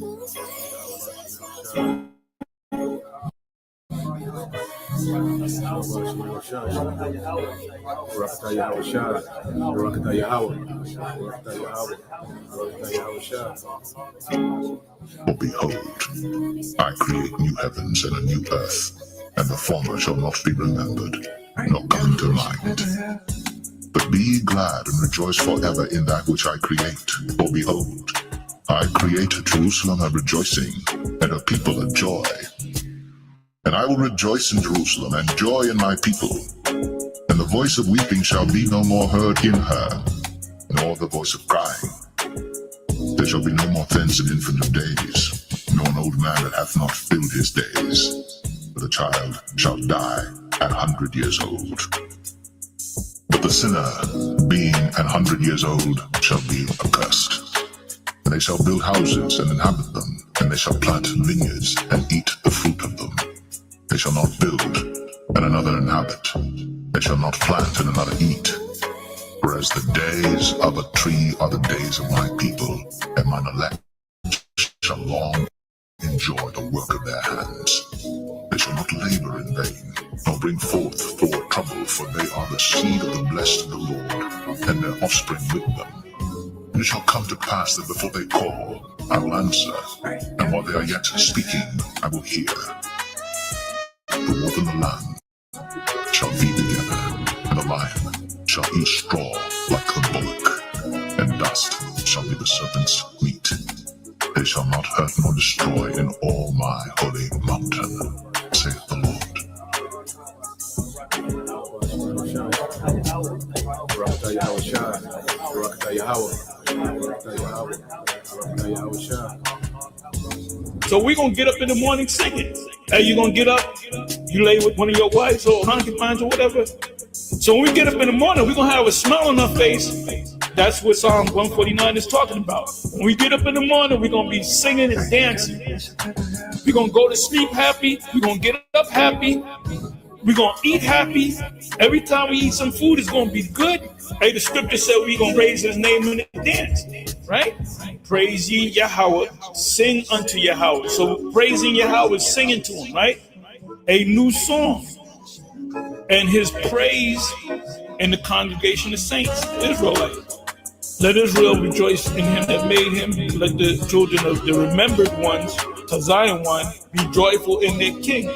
For behold, I create new heavens and a new earth, and the former shall not be remembered, nor come to mind. But be ye glad and rejoice forever in that which I create. For behold, I create Jerusalem a rejoicing, and a people a joy. And I will rejoice in Jerusalem, and joy in my people. And the voice of weeping shall be no more heard in her, nor the voice of crying. There shall be no more thence an infant of days, nor an old man that hath not filled his days. But a child shall die 100 years old. But the sinner, being 100 years old, shall be accursed. And they shall build houses and inhabit them, and they shall plant vineyards and eat the fruit of them. They shall not build, and another inhabit. They shall not plant, and another eat. Whereas the days of a tree are the days of my people, and mine elect shall long enjoy the work of their hands. They shall not labor in vain, nor bring forth for trouble, for they are the seed of the blessed of the Lord, and their offspring with them. And it shall come to pass that before they call, I will answer, and while they are yet speaking, I will hear. The wolf and the lamb shall be together, and the lion shall eat straw like a bullock, and dust shall be the serpent's meat. They shall not hurt nor destroy in all my holy mountain, saith the Lord. So we're going to get up in the morning singing. Hey, you're going to get up, you lay with one of your wives or concubines or whatever. So when we get up in the morning, we're going to have a smile on our face. That's what Psalm 149 is talking about. When we get up in the morning, we're going to be singing and dancing. We're going to go to sleep happy. We're going to get up happy. We're going to eat happy. Every time we eat some food, it's going to be good. Hey, the scripture said we're going to raise his name in the dance, right? Praise ye Yahweh, sing unto Yahweh. So praising Yahweh is singing to him, right? A new song. And his praise in the congregation of saints, Israelites. Let Israel rejoice in him that made him. Let the children of the remembered ones, to Zion one, be joyful in their king.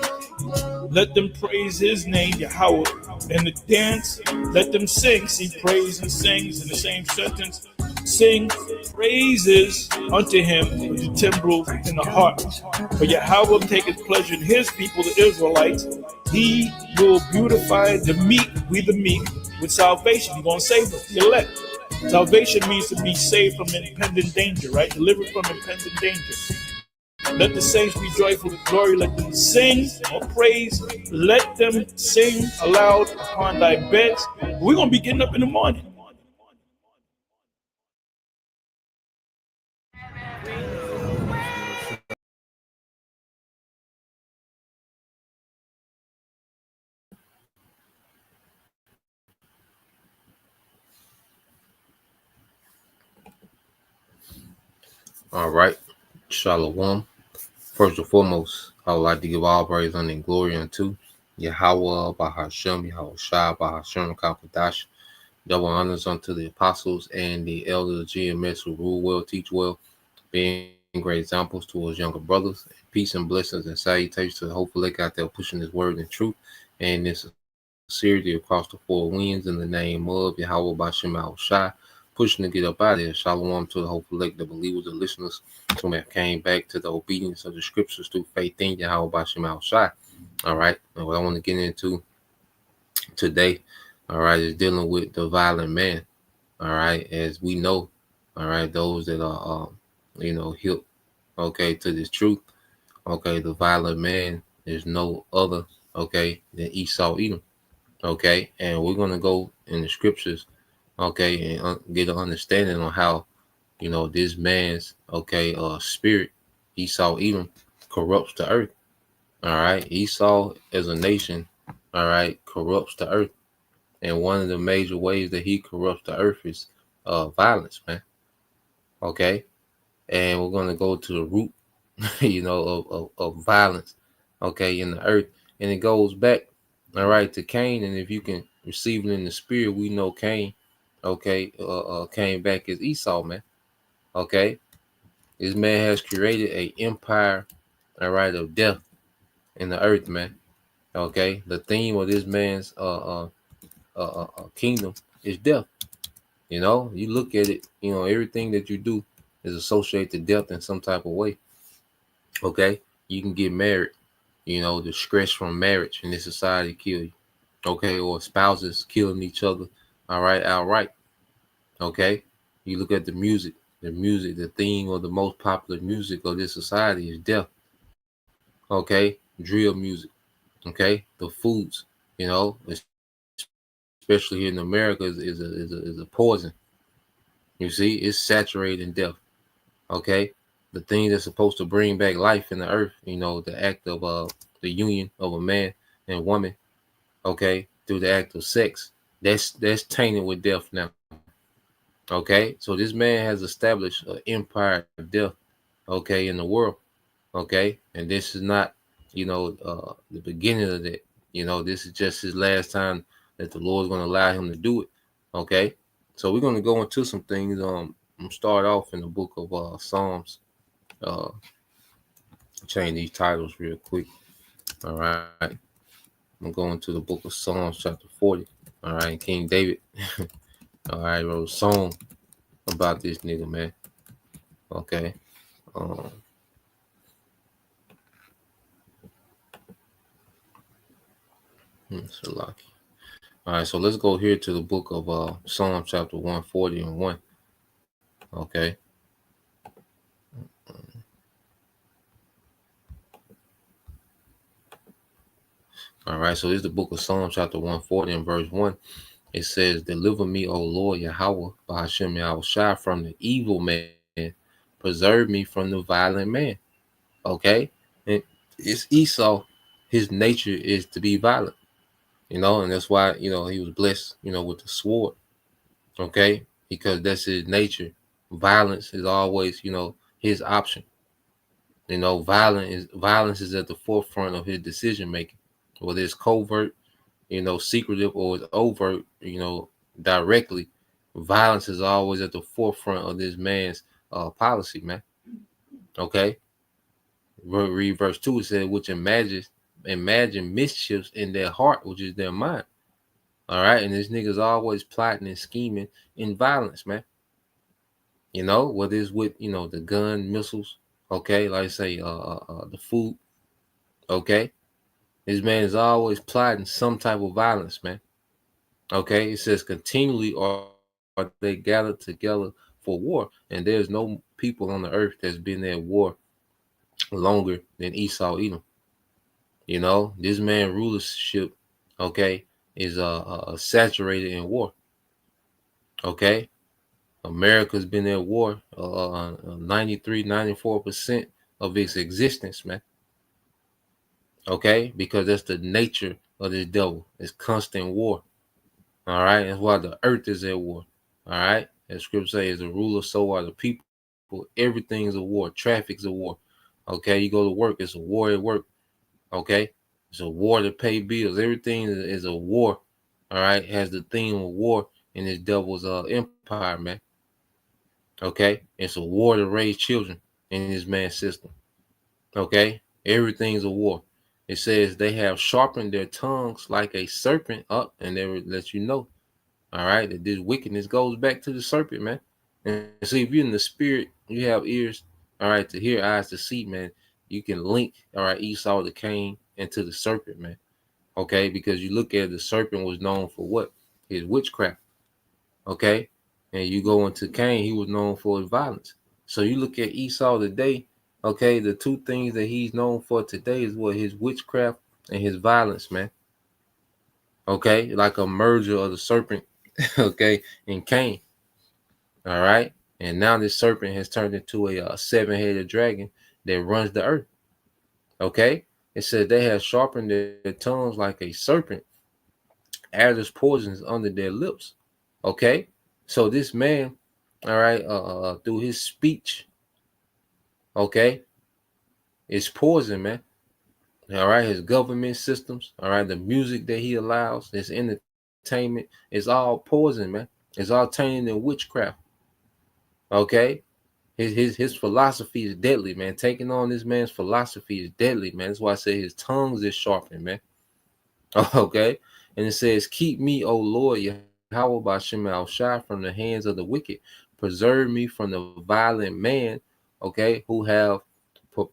Let them praise his name, Yahweh, in the dance. Let them sing. See, praise and sings in the same sentence. Sing praises unto him with the timbrel in the heart. For Yahweh taketh pleasure in his people, the Israelites. He will beautify the meek, we the meek, with salvation. He's going to save us, the elect. Salvation means to be saved from impending danger, right? Delivered from impending danger. Let the saints be joyful with glory. Let them sing or praise. Let them sing aloud upon thy beds. We're going to be getting up in the morning. All right. Shalom. First and foremost, I would like to give all praise and glory unto Yahweh, Bahashem, Yahweh Shai, Bahashem, Kakadash. Double honors unto the apostles and the elders of GMS who rule well, teach well, being great examples to us younger brothers. Peace and blessings and salutations to the hopeful elect out there pushing this word in truth and this sincerity across the four winds in the name of Yahweh, Bahashem, Yahweh Shai. Pushing to get up out of here. Shalom to the hopeful elect, the believers, the listeners who have came back to the obedience of the scriptures through faith in Yahweh Bashem Al Shai. All right. And what I want to get into today, all right, is dealing with the violent man. All right. As we know, all right, those that are, hip, okay, to this truth. Okay. The violent man is no other, okay, than Esau Edom. Okay. And we're going to go in the scriptures, okay, and get an understanding on how, this man's, spirit, Esau Edom, corrupts the earth. All right. Esau as a nation, all right, corrupts the earth. And one of the major ways that he corrupts the earth is violence, man. Okay. and we're going to go to the root, of violence, okay, in the earth. And it goes back, all right, to Cain. And if you can receive it in the spirit, we know Cain, okay, came back as Esau, man. Okay, this man has created a empire, all right, of death in the earth, man. Okay, the theme of this man's kingdom is death. You look at it, everything that you do is associated to death in some type of way. Okay, you can get married, the stress from marriage in this society kill you. Okay, or spouses killing each other, all right, outright. Okay, you look at the music, the theme of the most popular music of this society is death. Okay, drill music. Okay, the foods, especially here in America, is a poison. You see, it's saturated in death. Okay, the thing that's supposed to bring back life in the earth, the act of the union of a man and woman, okay, through the act of sex, that's tainted with death now. Okay, so this man has established an empire of death, okay, in the world. Okay, and this is not, the beginning of that. This is just his last time that the Lord's going to allow him to do it. Okay, so we're going to go into some things. I'm start off in the book of Psalms. Change these titles real quick. All right, I'm going to the book of Psalms, chapter 40. All right, King David. All right, wrote a song about this nigga, man. Okay. So lucky. All right, so let's go here to the book of Psalm chapter 140 and 1. Okay. All right, so this is the book of Psalm chapter 140 and verse 1. It says, "Deliver me, O Lord Yahweh, by Hashem Yahushua, from the evil man. Preserve me from the violent man." Okay? And it's Esau. His nature is to be violent, and that's why, he was blessed, with the sword. Okay? Because that's his nature. Violence is always, his option. Violence is at the forefront of his decision making, whether it's covert, secretive, or it's overt, directly. Violence is always at the forefront of this man's policy, man. Okay. Read verse 2. It said, "Which imagine mischiefs in their heart, which is their mind." All right, and this nigga's always plotting and scheming in violence, man. Whether it's with the gun, missiles, okay, like I say, the food, okay. This man is always plotting some type of violence, man. Okay, it says continually are they gathered together for war, and there's no people on the earth that's been at war longer than Esau Edom. This man rulership, okay, is saturated in war. Okay, America's been at war 93, 94% of its existence, man. Okay, because that's the nature of this devil. It's constant war. All right, that's why the earth is at war. All right, as scripture says, the ruler, so are the people. Everything's a war. Traffic's a war. Okay, you go to work, it's a war at work. Okay, it's a war to pay bills. Everything is a war. All right, has the theme of war in this devil's empire, man. Okay, it's a war to raise children in this man's system. Okay, everything's a war. It says they have sharpened their tongues like a serpent up, and they let you know, all right, that this wickedness goes back to the serpent, man. And see, if you're in the spirit, you have ears, all right, to hear, eyes to see, man. You can link, all right, Esau to Cain and to the serpent, man. Okay, because you look at the serpent was known for what? His witchcraft. Okay, and you go into Cain, he was known for his violence. So you look at Esau today. Okay, the two things that he's known for today is what? His witchcraft and his violence, man. Okay, like a merger of the serpent, okay, and Cain. All right, and now this serpent has turned into a seven-headed dragon that runs the earth. Okay, it said they have sharpened their tongues like a serpent, adder's poisons under their lips. Okay, so this man, all right, through his speech, Okay, it's poison, man. All right, his government systems, all right, the music that he allows, his entertainment, it's all poison, man. It's all tainted in witchcraft. Okay, his philosophy is deadly, man. Taking on this man's philosophy is deadly, man. That's why I say his tongues is sharpened, man. Okay, and it says, "Keep me, O Lord, Yahweh Bashem Al Shai, from the hands of the wicked. Preserve me from the violent man, okay, who have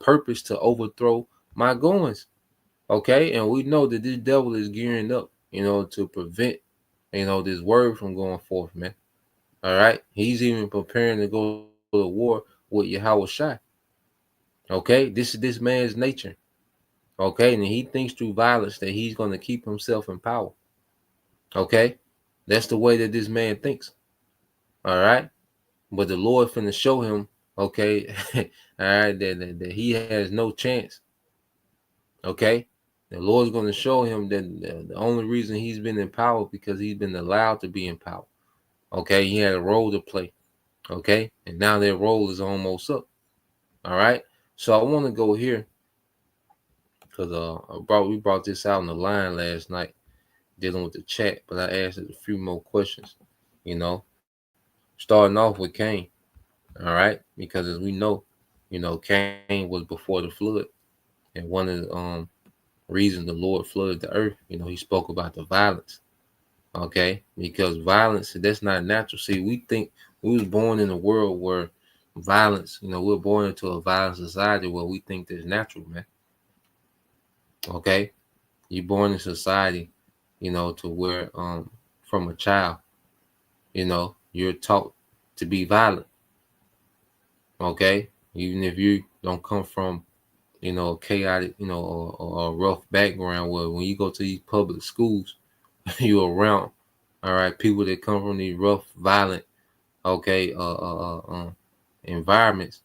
purpose to overthrow my goings." Okay, and we know that this devil is gearing up, to prevent, this word from going forth, man. All right, he's even preparing to go to war with Yahweh Shai. Okay, this is this man's nature. Okay, and he thinks through violence that he's going to keep himself in power. Okay, that's the way that this man thinks. All right, but the Lord finna show him, okay, all right, that he has no chance. Okay, the Lord's going to show him that the only reason he's been in power because he's been allowed to be in power. Okay, he had a role to play. Okay, and now that role is almost up. All right, so I want to go here because we brought this out on the line last night dealing with the chat, but I asked it a few more questions. Starting off with Cain. All right, because as we know, Cain was before the flood, and one of the reasons the Lord flooded the earth, he spoke about the violence. Okay, because violence, that's not natural. See, we think we was born in a world where violence, we're born into a violent society where we think that's natural, man. Okay, you're born in society, to where from a child, you're taught to be violent. Okay, even if you don't come from a chaotic, or a rough background, where when you go to these public schools, you're around, all right, people that come from these rough, violent, okay, environments,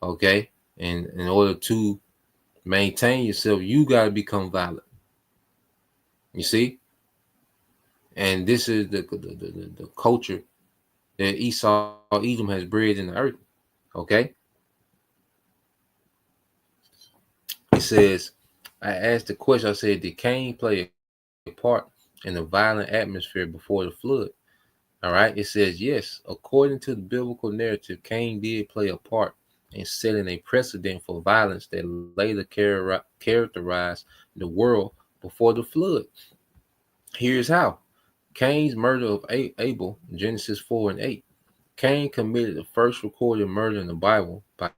okay, and in order to maintain yourself, you got to become violent. You see, and this is the culture that Edom has bred in the earth. Okay, it says, I asked the question. I said, did Cain play a part in the violent atmosphere before the flood? All right, it says yes. According to the biblical narrative, Cain did play a part in setting a precedent for violence that later characterized the world before the flood. Here's how. Cain's murder of Abel, Genesis 4 and 8. Cain committed the first recorded murder in the Bible by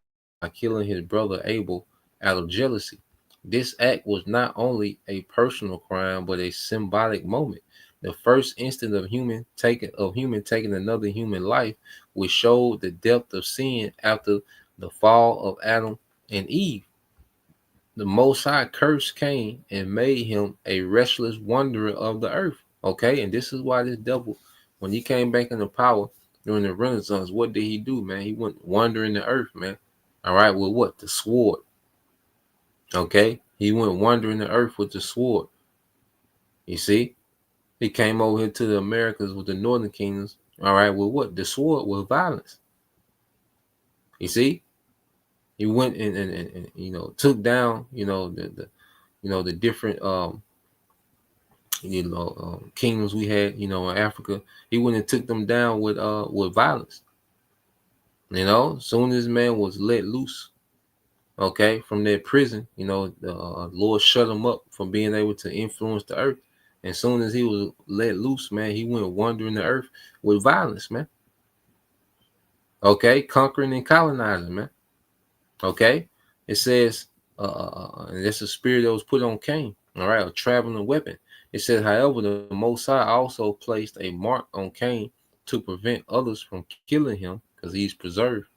killing his brother Abel out of jealousy. This act was not only a personal crime, but a symbolic moment. The first instant of human taking another human life, which showed the depth of sin after the fall of Adam and Eve. The Most High cursed Cain and made him a restless wanderer of the earth. Okay, and this is why this devil, when he came back into power during the Renaissance, what did he do, man? He went wandering the earth, man. All right, with what? The sword. Okay, he went wandering the earth with the sword. You see, he came over here to the Americas with the northern kingdoms. All right, with what? The sword, with violence. You see, he went and took down the different kingdoms we had in Africa. He went and took them down with violence. Soon as man was let loose, okay, from their prison, the Lord shut him up from being able to influence the earth. And soon as he was let loose, man, he went wandering the earth with violence, man. Okay, conquering and colonizing, man. Okay, it says, and that's a spirit that was put on Cain. All right, a traveling weapon. It says, however, the Most High also placed a mark on Cain to prevent others from killing him because he's preserved.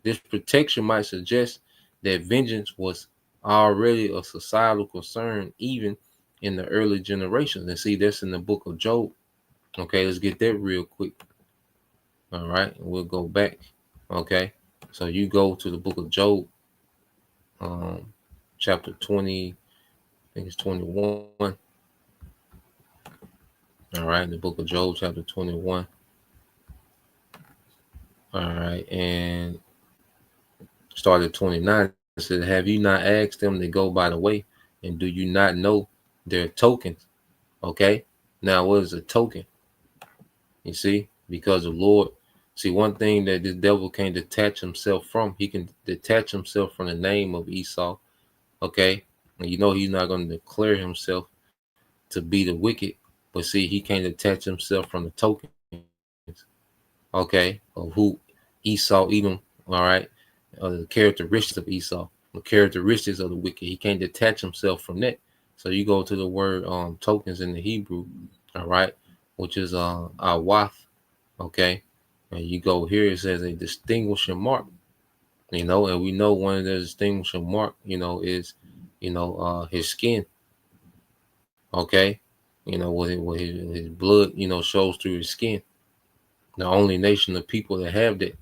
This protection might suggest that vengeance was already a societal concern even in the early generations. And see, that's in the book of Job. Okay, let's get that real quick. All right, we'll go back. Okay, so you go to the book of Job, chapter 20, I think it's 21. All right, the book of Job, chapter 21. All right, and Start at 29. It says, have you not asked them that go by the way? And do you not know their tokens? Okay. Now, what is a token? You see, because the Lord, see, one thing that this devil can't detach himself from, he can detach himself from the name of Esau. Okay. And you know, he's not going to declare himself to be the wicked, but see, he can't detach himself from the tokens, okay, of who Esau, Edom, all right, the characteristics of Esau, the characteristics of the wicked. He can't detach himself from that. So you go to the word tokens in the Hebrew, all right, which is awath, okay, and you go here, it says a distinguishing mark, you know, and we know one of the distinguishing mark, you know, is, you know, his skin, okay, you know, what his blood, you know, shows through his skin. The only nation of people that have that,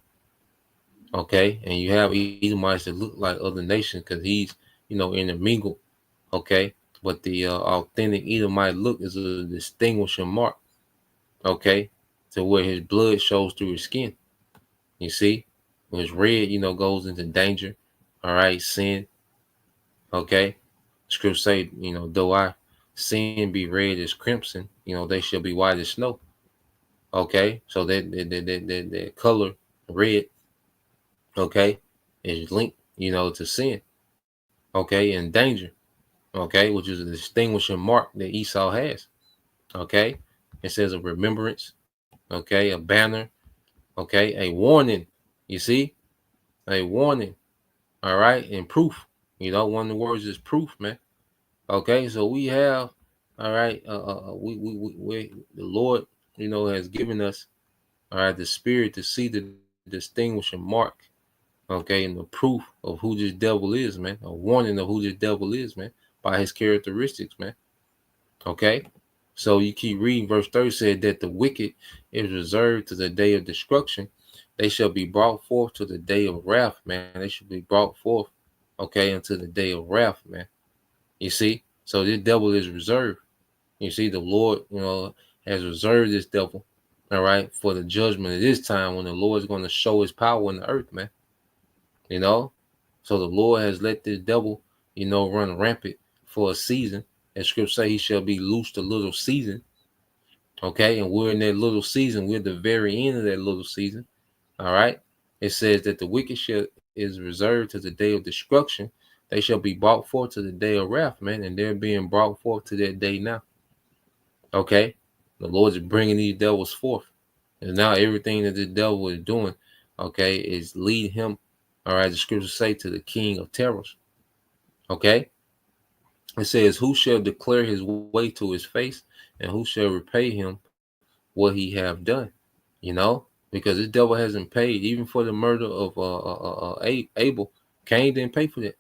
okay, and you have Edomites that look like other nations because he's, you know, intermingled, okay, but the authentic Edomite look is a distinguishing mark, okay, to where his blood shows through his skin. You see, when it's red, you know, goes into danger, all right, sin, okay. Scripture say, you know, though our sin be red as crimson, you know, they shall be white as snow. Okay, so that color red, okay, is linked, you know, to sin, okay, and danger, okay, which is a distinguishing mark that Esau has, okay. It says a remembrance, okay, a banner, okay, a warning. You see, a warning, all right, and proof. You know, one of the words is proof, man. Okay, so we have, all right, we the Lord, you know, has given us, all right, the spirit to see the distinguishing mark, okay, and the proof of who this devil is, man, a warning of who this devil is, man, by his characteristics, man. Okay, so you keep reading, verse 30 said that the wicked is reserved to the day of destruction. They shall be brought forth to the day of wrath, man. They should be brought forth, okay, unto the day of wrath, man. You see, so this devil is reserved. You see, the Lord, you know, has reserved this devil, all right, for the judgment of this time when the Lord is going to show his power in the earth, man. You know, so the Lord has let this devil, you know, run rampant for a season. As scripture say, he shall be loosed a little season. Okay, and we're in that little season. We're at the very end of that little season. All right. It says that the wicked shall is reserved to the day of destruction. They shall be brought forth to the day of wrath, man, and they're being brought forth to that day now. Okay, the Lord is bringing these devils forth, and now everything that the devil is doing, okay, is lead him. All right, the scriptures say to the king of terrors. Okay, it says, "Who shall declare his way to his face, and who shall repay him what he have done?" You know, because this devil hasn't paid even for the murder of Abel. Cain didn't pay for that.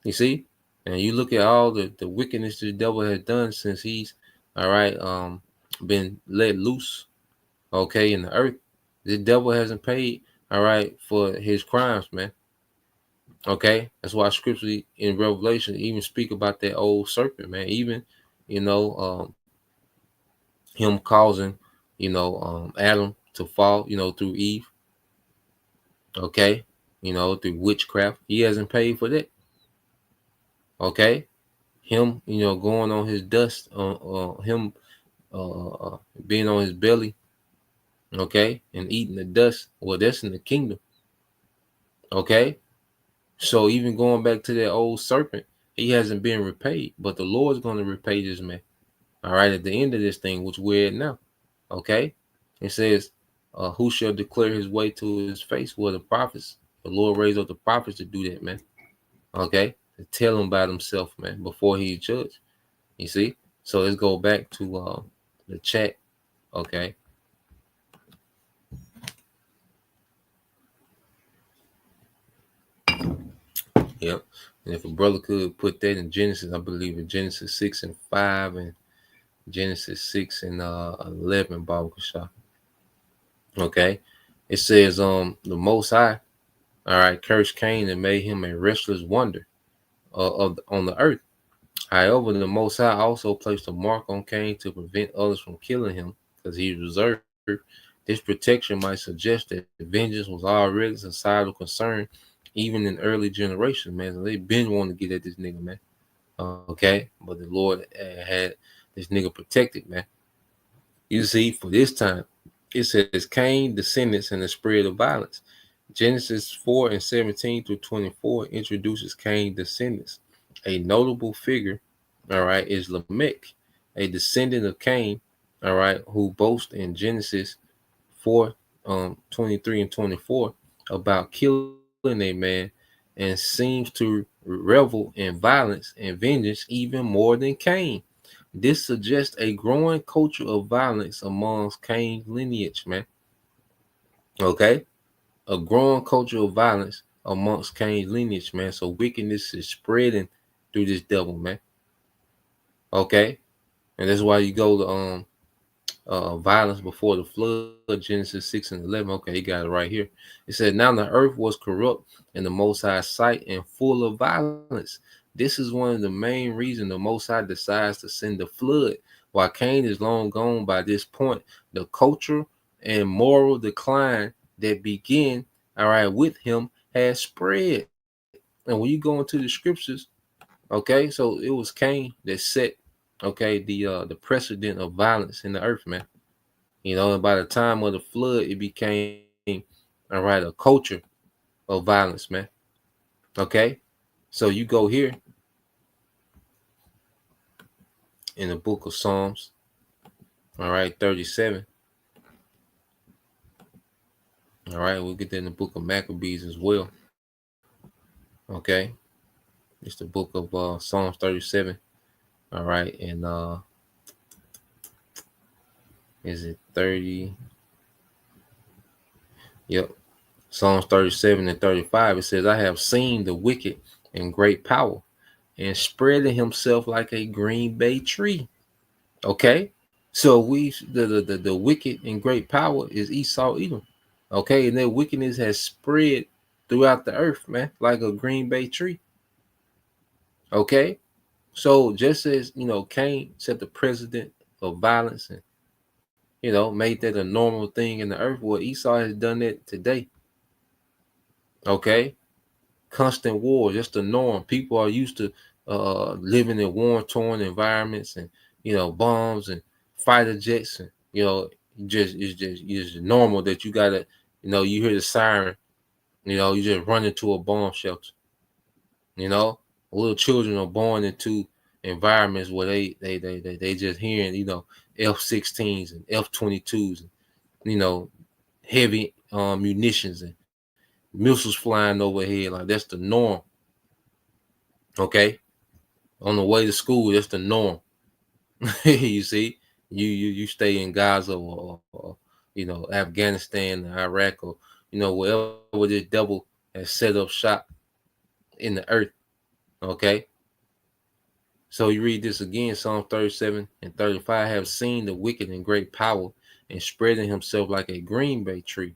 You see, and you look at all the wickedness the devil has done since he's all right been let loose, okay, in the earth. The devil hasn't paid, all right, for his crimes, man. Okay, that's why scripture in Revelation even speak about that old serpent, man. Even, you know, him causing, you know, Adam to fall, you know, through Eve. Okay, you know, through witchcraft. He hasn't paid for that. Okay, him, you know, going on his dust, him being on his belly, okay, and eating the dust. Well, that's in the kingdom. Okay, so even going back to that old serpent, he hasn't been repaid, but the Lord's going to repay this man. All right, at the end of this thing, which we're at now. Okay, it says, "Who shall declare his way to his face?" Well, the prophets. The Lord raised up the prophets to do that, man. Okay, to tell him about himself, man, before he judged. You see, so let's go back to the chat. Okay. Yep. And if a brother could put that in Genesis, I believe in Genesis 6 and 5 and Genesis 6 and 11, Baba Kasha. Okay. It says, the Most High, all right, cursed Cain and made him a restless wonder on the earth. However, the Most High also placed a mark on Cain to prevent others from killing him because he reserved. This protection might suggest that vengeance was already a societal concern even in early generations, man. So they been wanting to get at this nigga, man. Okay, but the Lord had this nigga protected, man. You see, for this time, it says Cain, descendants, and the spread of violence. Genesis 4 and 17 through 24 introduces Cain descendants. A notable figure, all right, is Lamech, a descendant of Cain, all right, who boasts in Genesis 4, 23 and 24 about killing a man and seems to revel in violence and vengeance even more than Cain. This suggests a growing culture of violence amongst Cain's lineage, man. Okay? A growing culture of violence amongst Cain's lineage, man. So wickedness is spreading through this devil, man. Okay? And that's why you go to violence before the flood, Genesis 6 and 11. Okay, you got it right here. It said, now the earth was corrupt in the Most High's sight and full of violence. This is one of the main reasons the Most High decides to send the flood. While Cain is long gone by this point, the culture and moral decline that began, all right, with him has spread. And when you go into the scriptures, okay, so it was Cain that set, okay, the precedent of violence in the earth, man. You know, and by the time of the flood, it became, all right, a culture of violence, man. Okay, so you go here in the book of Psalms, all right, 37. All right, we'll get that in the book of Maccabees as well. Okay, it's the book of Psalms 37. All right, and is it 30? Yep. Psalms 37 and 35. It says, I have seen the wicked in great power and spreading himself like a green bay tree. Okay, so the wicked in great power is Esau Edom. Okay, and that wickedness has spread throughout the earth, man, like a green bay tree. Okay, so just as Cain set the precedent of violence and made that a normal thing in the earth, well, Esau has done that today. Okay, constant war, just the norm. People are used to living in war-torn environments, and bombs and fighter jets, and it's just normal that you gotta, you hear the siren, you just run into a bomb shelter. Little children are born into environments where they just hearing F-16s and F-22s, and heavy munitions and missiles flying overhead. Like, that's the norm. Okay, on the way to school, that's the norm. You see, you stay in Gaza or Afghanistan, Iraq, or wherever this devil has set up shop in the earth. Okay, so you read this again, Psalm 37 and 35. Have seen the wicked in great power and spreading himself like a green bay tree.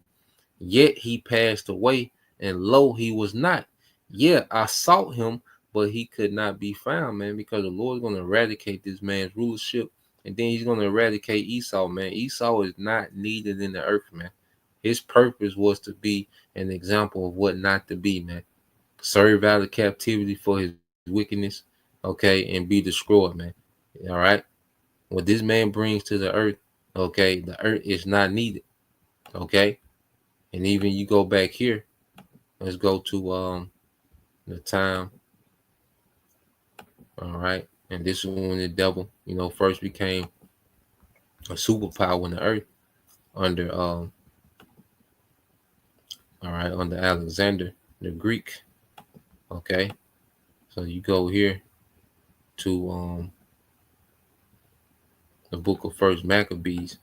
Yet he passed away, and lo, he was not. Yeah, I sought him, but he could not be found, man, because the Lord's going to eradicate this man's rulership, and then he's going to eradicate Esau, man. Esau is not needed in the earth, man. His purpose was to be an example of what not to be, man. Serve out of captivity for his wickedness, okay, and be destroyed, man. All right? What this man brings to the earth, okay, the earth is not needed, okay? And even you go back here, let's go to the time. All right, and this is when the devil, first became a superpower in the earth under under Alexander the Greek. Okay, so you go here to the book of First Maccabees.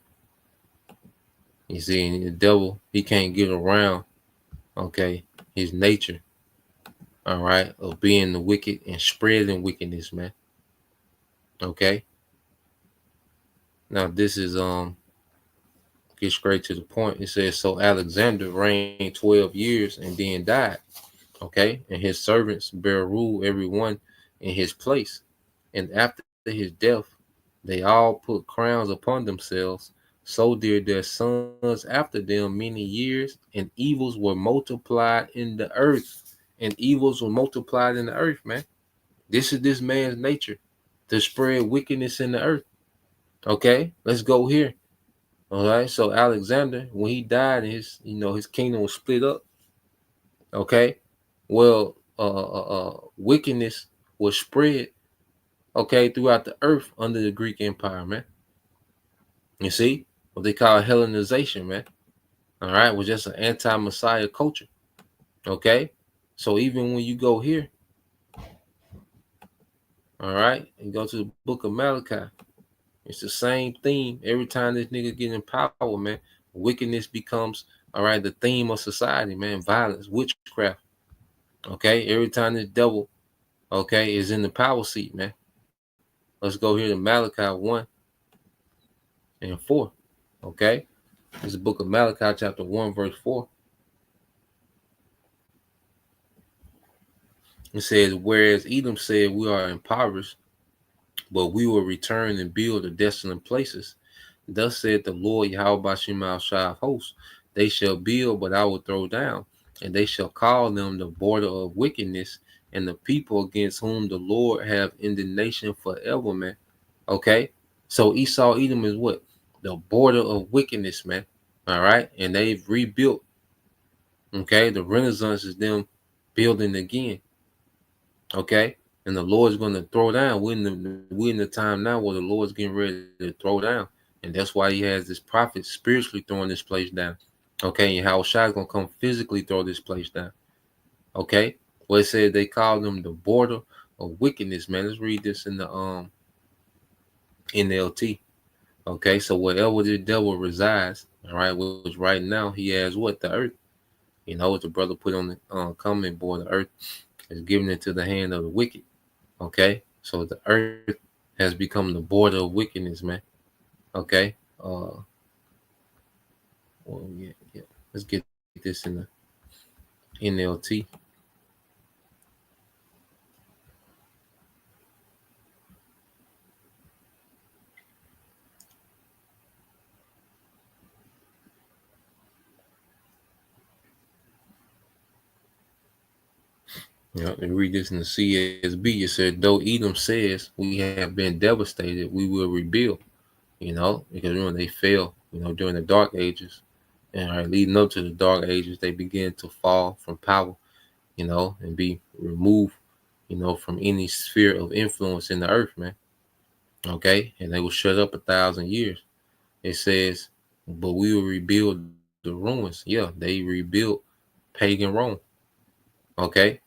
You see, the devil, he can't get around, okay, his nature, all right, of being the wicked and spreading wickedness, man. Okay. Now this is get straight to the point. It says, so Alexander reigned 12 years and then died. Okay, and his servants bear rule, everyone in his place. And after his death, they all put crowns upon themselves. So did their sons after them many years, and evils were multiplied in the earth. and evils were multiplied in the earth, man. This is this man's nature, to spread wickedness in the earth. Okay, let's go here. All right, so Alexander, when he died, his kingdom was split up. Okay, well, wickedness was spread, okay, throughout the earth under the Greek Empire, man. You see what they call Hellenization, man. All right, was just an anti-Messiah culture. Okay, so even when you go here, all right, and go to the book of Malachi, it's the same theme. Every time this nigga get in power, man, wickedness becomes, all right, the theme of society, man. Violence, witchcraft. Okay, every time this devil, okay, is in the power seat, man. Let's go here to Malachi 1 and 4. Okay, this is the book of Malachi, chapter 1, verse 4. It says, whereas Edom said, we are impoverished, but we will return and build the desolate places. Thus said the Lord Yahweh Bashim al-Shai of hosts, they shall build, but I will throw down, and they shall call them the border of wickedness, and the people against whom the Lord have indignation forever, man. Okay, so Esau, Edom is what? The border of wickedness, man. All right, and they've rebuilt. Okay, the Renaissance is them building again. Okay, and the Lord's going to throw down. We're in the time now where the Lord's getting ready to throw down, and that's why he has this prophet spiritually throwing this place down. Okay, and how Shai's going to come physically throw this place down. Okay, well, it said they call them the border of wickedness, man. Let's read this in the NLT. Okay, so wherever the devil resides, all right, which right now he has what? The earth. You know what the brother put on the comment board, the earth is given into the hand of the wicked. Okay, so the earth has become the border of wickedness, man. Okay, well, yeah. Let's get this in the NLT. Yeah, and read this in the CSB. It said, though Edom says we have been devastated, we will rebuild. You know, because when they fell, you know, during the Dark Ages, and right, leading up to the Dark Ages, they began to fall from power, you know, and be removed, you know, from any sphere of influence in the earth, man. Okay, and they will shut up 1,000 years. It says, but we will rebuild the ruins. Yeah, they rebuilt pagan Rome. Okay,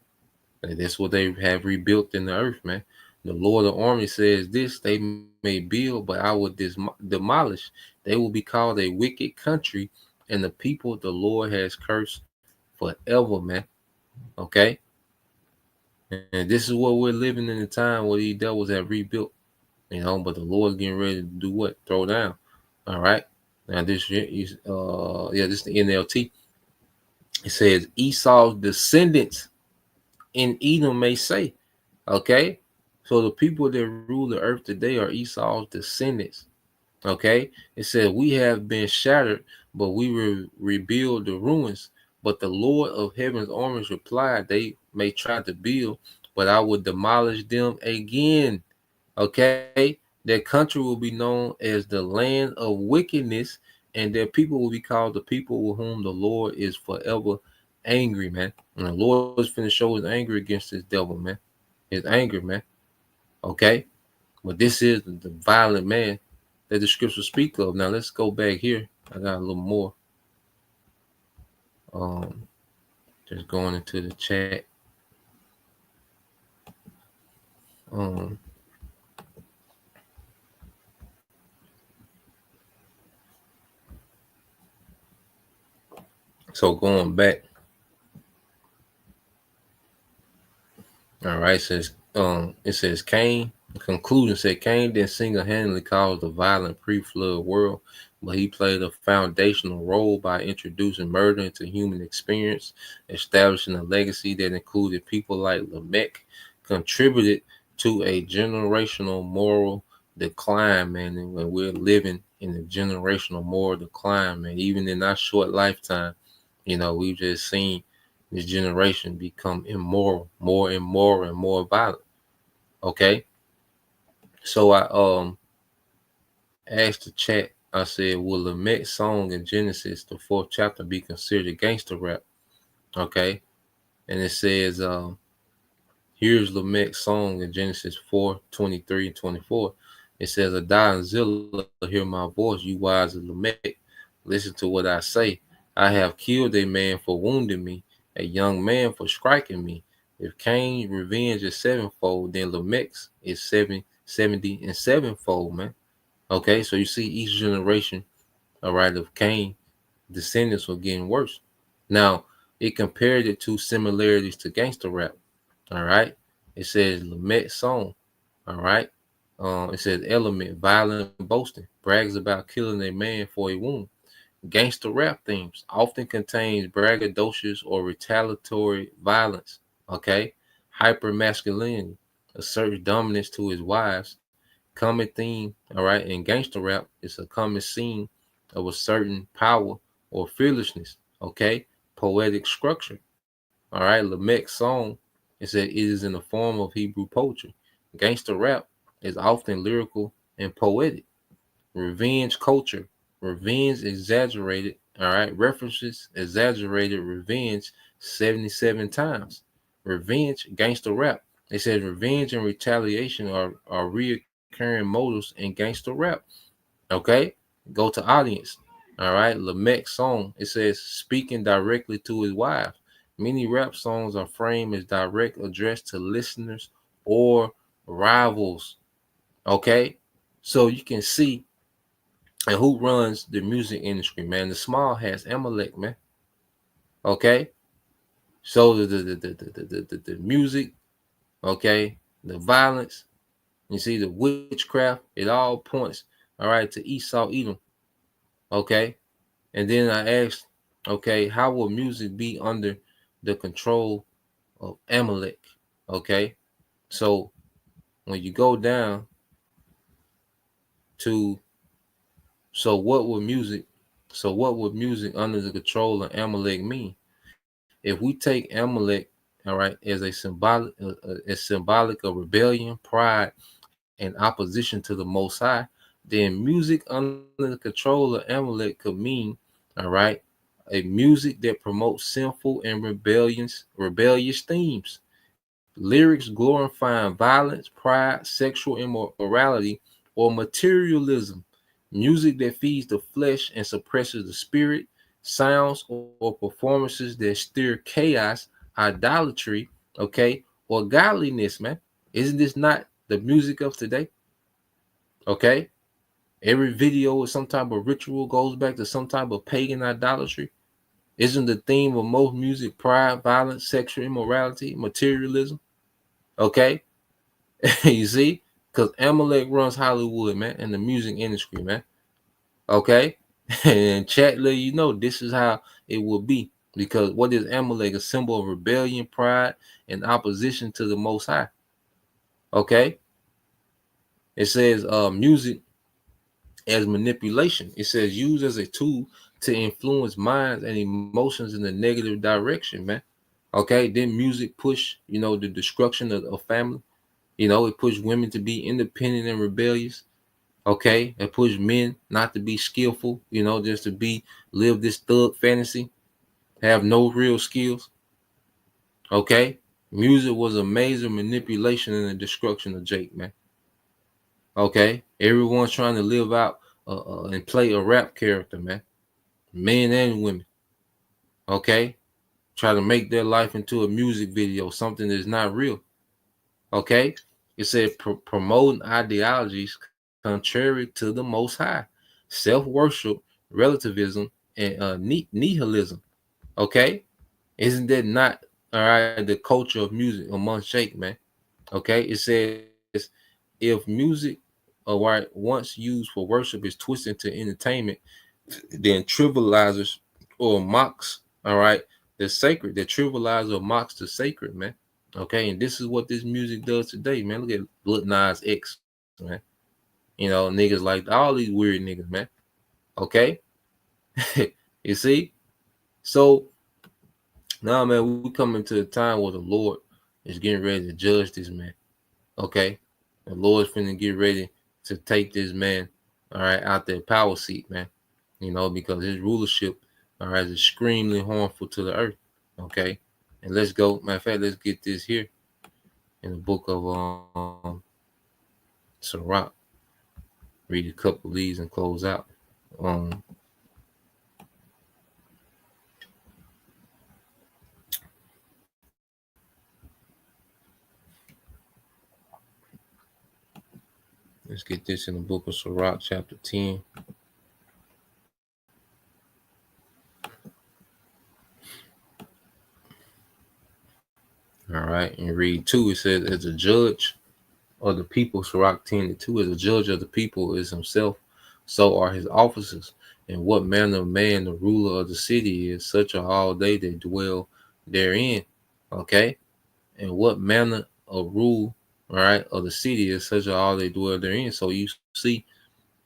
and that's what they have rebuilt in the earth, man. The Lord of armies says this, they may build, but I will demolish. They will be called a wicked country, and the people the Lord has cursed forever, man. Okay? And this is what we're living in the time where these devils have rebuilt, you know, but the Lord's getting ready to do what? Throw down. All right? Now this is this is the NLT. It says Esau's descendants in Edom may say, okay? So the people that rule the earth today are Esau's descendants. Okay, it says we have been shattered, but we will rebuild the ruins. But the Lord of heaven's armies replied, they may try to build, but I will demolish them again. Okay, their country will be known as the land of wickedness, and their people will be called the people with whom the Lord is forever angry, man. And the Lord is finna show his anger against this devil, man. His anger, man. Okay, but this is the violent man that the scriptures speak of. Now let's go back here. I got a little more. Just going into the chat. So going back. All right, it says Cain. The conclusion said Cain didn't single-handedly cause the violent pre-flood world, but he played a foundational role by introducing murder into human experience, establishing a legacy that included people like Lamech, contributed to a generational moral decline, man. And when we're living in a generational moral decline, man, even in our short lifetime, you know, we've just seen, this generation become immoral, more immoral and more violent. Okay. So I asked the chat, I said, will Lamech's song in Genesis, the 4th chapter, be considered gangster rap? Okay. And it says, here's Lamech's song in Genesis 4:23 and 24. It says, Adai and Zillah, hear my voice, you wise as Lamech. Listen to what I say. I have killed a man for wounding me, a young man for striking me. If Cain's revenge is sevenfold, then Lamech's is 70 and sevenfold, man. Okay, so you see each generation, all right, of Cain, descendants were getting worse. Now, it compared it to similarities to gangster rap. All right. It says Lamech song. All right. It says element, violent boasting, brags about killing a man for a wound. Gangster rap themes often contains braggadocious or retaliatory violence. Okay. Hyper masculinity asserts dominance to his wives. Common theme, all right, in gangster rap is a common scene of a certain power or fearlessness. Okay. Poetic structure. All right. Lamech's song, it said it is in the form of Hebrew poetry. Gangster rap is often lyrical and poetic. Revenge culture, revenge exaggerated. All right, references exaggerated revenge 77 times. Revenge, gangster rap. It says revenge and retaliation are reoccurring motives in gangster rap. Okay, go to audience. All right, Lamech's song. It says speaking directly to his wife. Many rap songs are framed as direct address to listeners or rivals. Okay, so you can see, and who runs the music industry, man? The small hats, Amalek, man. Okay, so the music, okay, the violence, you see the witchcraft, it all points, all right, to Esau Edom. Okay, and then I asked, okay, how will music be under the control of Amalek? Okay, so when you go down to, what would music under the control of Amalek mean? If we take Amalek, all right, as a symbolic of rebellion, pride, and opposition to the Most High, then music under the control of Amalek could mean, all right, a music that promotes sinful and rebellious themes, lyrics glorifying violence, pride, sexual immorality, or materialism, music that feeds the flesh and suppresses the spirit, sounds or performances that stir chaos, idolatry, okay, or godliness, man. Isn't this not the music of today? Okay. Every video is some type of ritual, goes back to some type of pagan idolatry. Isn't the theme of most music pride, violence, sexual immorality, materialism? Okay. You see? Because Amalek runs Hollywood, man, and the music industry, man. Okay. And chat let you know this is how it will be. Because what is Amalek? A symbol of rebellion, pride, and opposition to the Most High. Okay. It says music as manipulation. It says used as a tool to influence minds and emotions in a negative direction, man. Okay. Then music push, the destruction of family. It pushed women to be independent and rebellious. Okay. It pushed men not to be skillful, just to live this thug fantasy, have no real skills. Okay. Music was a major manipulation in the destruction of Jake, man. Okay. Everyone's trying to live out and play a rap character, man. Men and women. Okay. Try to make their life into a music video, something that's not real. Okay. It said promoting ideologies contrary to the Most High, self-worship, relativism, and nihilism. Okay. Isn't that not, all right, the culture of music among Shake, man? Okay. It says if music, all right, once used for worship is twisted to entertainment, then trivializes or mocks, all right, the sacred, that trivializes or mocks the sacred, man. Okay, and this is what this music does today, man. Look at Lil Nas X, man. Niggas like all these weird niggas, man. Okay, you see. So Now, man, we coming to a time where the Lord is getting ready to judge this man. Okay, the Lord's finna get ready to take this man, all right, out their power seat, man. Because his rulership, all right, is extremely harmful to the earth. Okay, and let's go. Matter of fact, let's get this here in the book of Sirach. Read a couple of these and close out. Let's get this in the book of Sirach, chapter 10. All right, and read 2. It says, as a judge of the people, Sirach 10:2, as a judge of the people is himself, so are his officers. And what manner of man the ruler of the city is, such are all they that dwell therein. Okay, and what manner of rule, all right, of the city is, such are all they dwell therein. So you see,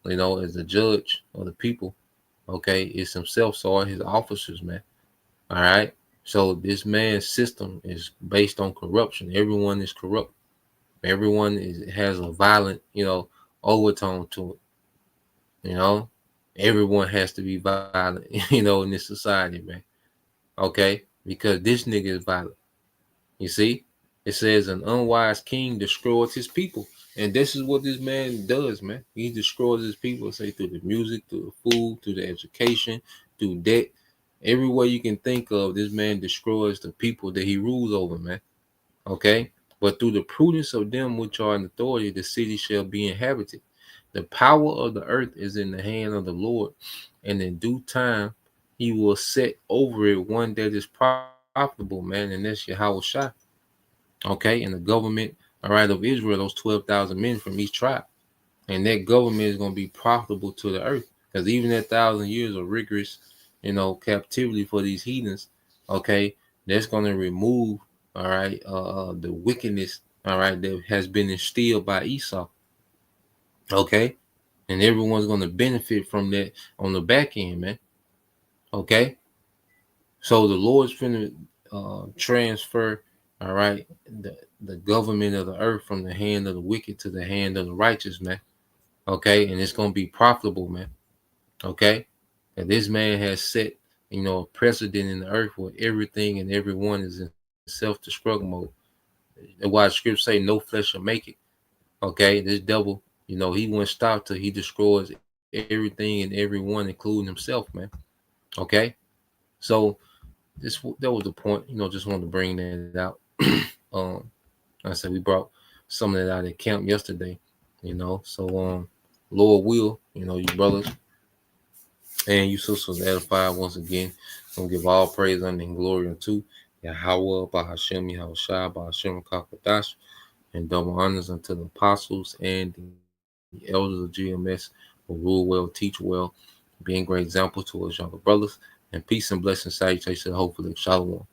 as the judge of the people, okay, it's himself, so are his officers, man. All right. So this man's system is based on corruption. Everyone is corrupt. Everyone has a violent, overtone to it. Everyone has to be violent, in this society, man. Okay, because this nigga is violent. You see, it says an unwise king destroys his people, and this is what this man does, man. He destroys his people, say through the music, through the food, through the education, through debt. Every way you can think of, this man destroys the people that he rules over, man. Okay? But through the prudence of them which are in authority, the city shall be inhabited. The power of the earth is in the hand of the Lord, and in due time he will set over it one that is profitable, man, and that's Yahweh Shai. Okay? And the government, all right, of Israel, those 12,000 men from each tribe. And that government is going to be profitable to the earth. Because even that 1,000 years of rigorous, captivity for these heathens, okay, that's going to remove, all right, the wickedness, all right, that has been instilled by Esau, okay, and everyone's going to benefit from that on the back end, man, okay. So the Lord's finna transfer, all right, the government of the earth from the hand of the wicked to the hand of the righteous, man, okay, and it's going to be profitable, man, okay. And this man has set, a precedent in the earth where everything and everyone is in self-destruct mode. That's why the scripture say no flesh shall make it. Okay, this devil, he won't stop till he destroys everything and everyone, including himself, man. Okay, so that was the point. Just wanted to bring that out. I said we brought some of that out of camp yesterday. So Lord will, you brothers and you sisters edified once again. Gonna give all praise, honor, and glory unto Yahweh, Bahashem, Yahushua, Bahashem, Kakadash, and double honors unto the apostles and the elders of GMS who rule well, teach well, being great examples to us younger brothers, and peace and blessings, salutations, hopefully, shalom.